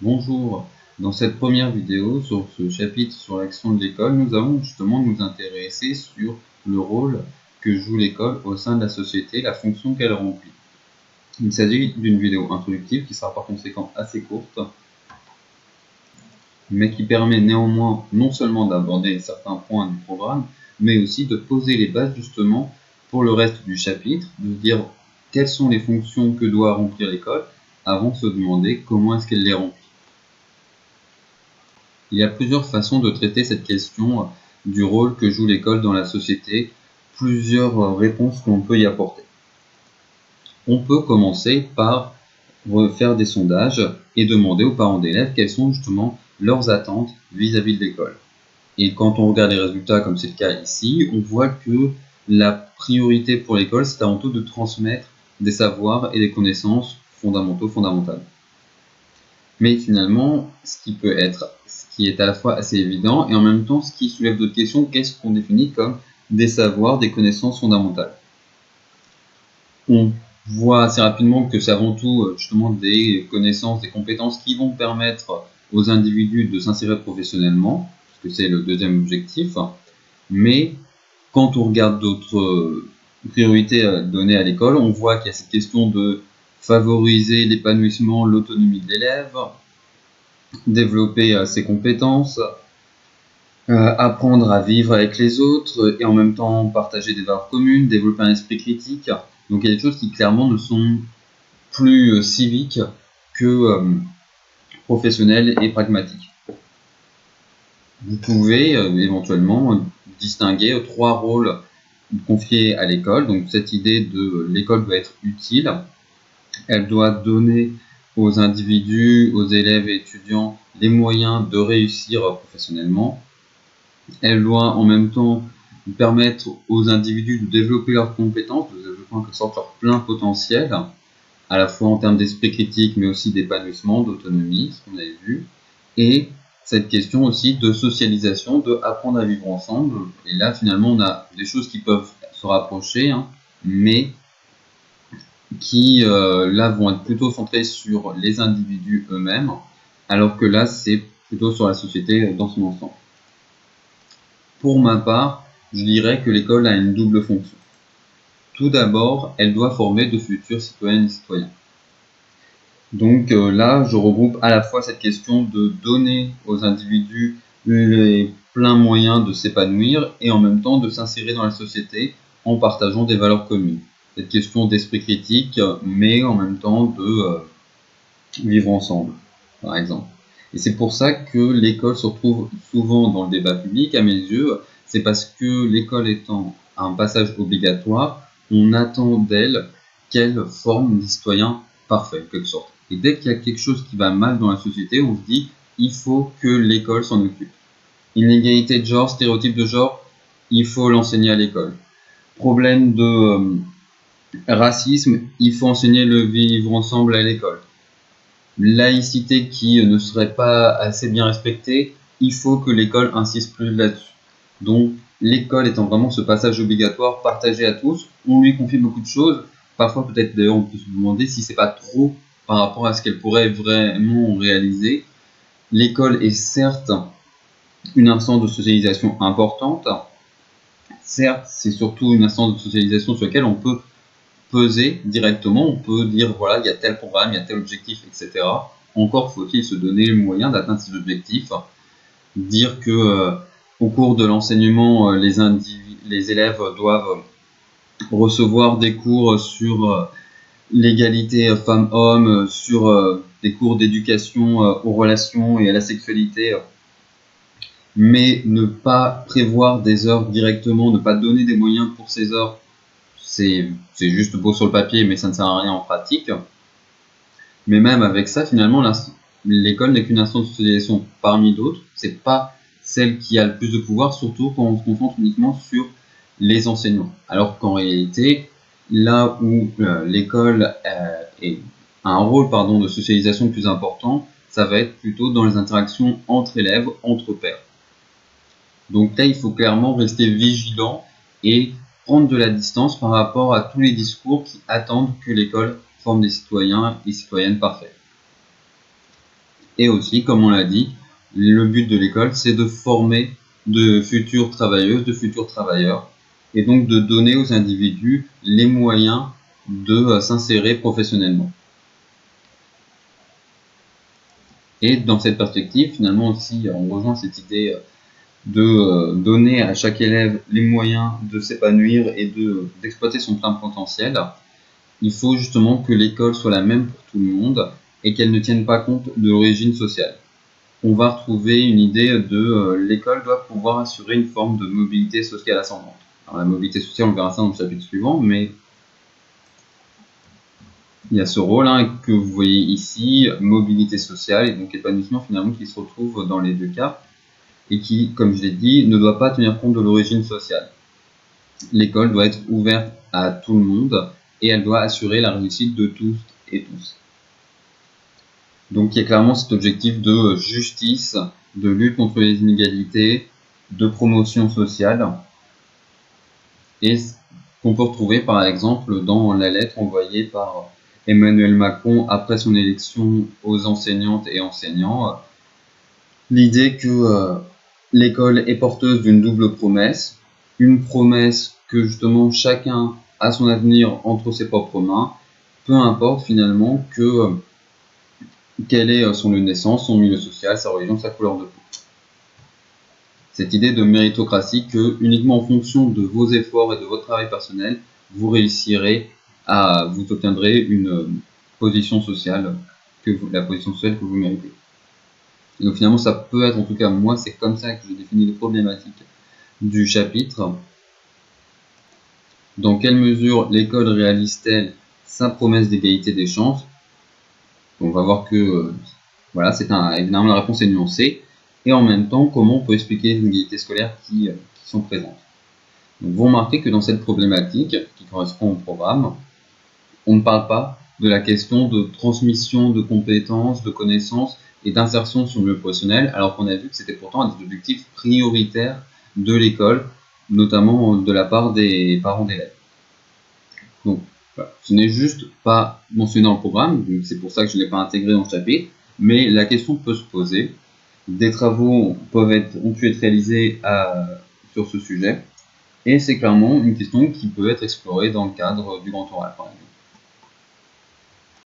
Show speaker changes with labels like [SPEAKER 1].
[SPEAKER 1] Bonjour, dans cette première vidéo sur ce chapitre sur l'action de l'école, nous allons justement nous intéresser sur le rôle que joue l'école au sein de la société, la fonction qu'elle remplit. Il s'agit d'une vidéo introductive qui sera par conséquent assez courte, mais qui permet néanmoins non seulement d'aborder certains points du programme, mais aussi de poser les bases justement pour le reste du chapitre, de dire quelles sont les fonctions que doit remplir l'école avant de se demander comment est-ce qu'elle les remplit. Il y a plusieurs façons de traiter cette question du rôle que joue l'école dans la société, plusieurs réponses qu'on peut y apporter. On peut commencer par faire des sondages et demander aux parents d'élèves quelles sont justement leurs attentes vis-à-vis de l'école. Et quand on regarde les résultats, comme c'est le cas ici, on voit que la priorité pour l'école, c'est avant tout de transmettre des savoirs et des connaissances fondamentales. Mais finalement, ce qui est à la fois assez évident et en même temps ce qui soulève d'autres questions, qu'est-ce qu'on définit comme des savoirs, des connaissances fondamentales? On voit assez rapidement que c'est avant tout justement des connaissances, des compétences qui vont permettre aux individus de s'insérer professionnellement, puisque c'est le deuxième objectif. Mais quand on regarde d'autres priorités données à l'école, on voit qu'il y a cette question de favoriser l'épanouissement, l'autonomie de l'élève, développer ses compétences, apprendre à vivre avec les autres et en même temps partager des valeurs communes, développer un esprit critique. Donc il y a des choses qui clairement ne sont plus civiques que professionnelles et pragmatiques. Vous pouvez éventuellement distinguer trois rôles confiés à l'école. Donc cette idée de l'école doit être utile, elle doit donner aux individus, aux élèves et étudiants les moyens de réussir professionnellement. Elle doit en même temps permettre aux individus de développer leurs compétences, de développer en quelque sorte leur plein potentiel, à la fois en termes d'esprit critique, mais aussi d'épanouissement, d'autonomie, ce qu'on avait vu, et cette question aussi de socialisation, de apprendre à vivre ensemble. Et là, finalement, on a des choses qui peuvent se rapprocher, mais qui, là, vont être plutôt centrées sur les individus eux-mêmes, alors que là, c'est plutôt sur la société dans son ensemble. Pour ma part, je dirais que l'école a une double fonction. Tout d'abord, elle doit former de futurs citoyennes et citoyens. Donc là, je regroupe à la fois cette question de donner aux individus les pleins moyens de s'épanouir et en même temps de s'insérer dans la société en partageant des valeurs communes. Cette question d'esprit critique, mais en même temps de vivre ensemble, par exemple. Et c'est pour ça que l'école se retrouve souvent dans le débat public, à mes yeux. C'est parce que l'école étant un passage obligatoire, on attend d'elle qu'elle forme des citoyens parfaits, en quelque sorte. Et dès qu'il y a quelque chose qui va mal dans la société, on se dit il faut que l'école s'en occupe. Inégalité de genre, stéréotype de genre, il faut l'enseigner à l'école. Problème de racisme, il faut enseigner le vivre ensemble à l'école. Laïcité qui ne serait pas assez bien respectée, il faut que l'école insiste plus là-dessus. Donc l'école étant vraiment ce passage obligatoire partagé à tous, on lui confie beaucoup de choses. Parfois peut-être d'ailleurs on peut se demander si c'est pas trop par rapport à ce qu'elle pourrait vraiment réaliser. L'école est certes une instance de socialisation importante, certes c'est surtout une instance de socialisation sur laquelle on peut peser directement, on peut dire voilà, il y a tel programme, il y a tel objectif, etc. Encore faut-il se donner le moyen d'atteindre ces objectifs. Dire que au cours de l'enseignement, les élèves doivent recevoir des cours sur l'égalité femmes-hommes, sur des cours d'éducation aux relations et à la sexualité, mais ne pas prévoir des heures directement, ne pas donner des moyens pour ces heures, c'est juste beau sur le papier, mais ça ne sert à rien en pratique. Mais même avec ça, finalement, l'école n'est qu'une instance de socialisation parmi d'autres. C'est pas celle qui a le plus de pouvoir, surtout quand on se concentre uniquement sur les enseignants. Alors qu'en réalité, là où l'école a un rôle de socialisation plus important, ça va être plutôt dans les interactions entre élèves, entre pairs. Donc là, il faut clairement rester vigilant et prendre de la distance par rapport à tous les discours qui attendent que l'école forme des citoyens et citoyennes parfaits. Et aussi, comme on l'a dit, le but de l'école, c'est de former de futures travailleuses, de futurs travailleurs, et donc de donner aux individus les moyens de s'insérer professionnellement. Et dans cette perspective, finalement aussi, on rejoint cette idée de donner à chaque élève les moyens de s'épanouir et d'exploiter son plein potentiel. Il faut justement que l'école soit la même pour tout le monde et qu'elle ne tienne pas compte de l'origine sociale. On va retrouver une idée de l'école doit pouvoir assurer une forme de mobilité sociale ascendante. Alors la mobilité sociale, on verra ça dans le chapitre suivant, mais il y a ce rôle que vous voyez ici, mobilité sociale, et donc épanouissement finalement qui se retrouve dans les deux cas, et qui, comme je l'ai dit, ne doit pas tenir compte de l'origine sociale. L'école doit être ouverte à tout le monde, et elle doit assurer la réussite de tous et tous. Donc il y a clairement cet objectif de justice, de lutte contre les inégalités, de promotion sociale, et qu'on peut retrouver par exemple dans la lettre envoyée par Emmanuel Macron après son élection aux enseignantes et enseignants. L'idée que l'école est porteuse d'une double promesse, une promesse que justement chacun a son avenir entre ses propres mains, peu importe finalement quel est son lieu de naissance, son milieu social, sa religion, sa couleur de peau. Cette idée de méritocratie que uniquement en fonction de vos efforts et de votre travail personnel, vous obtiendrez une position sociale, la position sociale que vous méritez. Et donc finalement, ça peut être, en tout cas moi, c'est comme ça que je définis les problématiques du chapitre. Dans quelle mesure l'école réalise-t-elle sa promesse d'égalité des chances? On va voir que voilà, évidemment la réponse est nuancée. Et en même temps, comment on peut expliquer les inégalités scolaires qui sont présentes. Donc vous remarquez que dans cette problématique, qui correspond au programme, on ne parle pas de la question de transmission de compétences, de connaissances et d'insertion sur le milieu professionnel, alors qu'on a vu que c'était pourtant un des objectifs prioritaires de l'école, notamment de la part des parents d'élèves. Donc, voilà. Ce n'est juste pas mentionné dans le programme, donc c'est pour ça que je ne l'ai pas intégré dans le chapitre, mais la question peut se poser. Des travaux ont pu être réalisés sur ce sujet, et c'est clairement une question qui peut être explorée dans le cadre du grand oral, par exemple.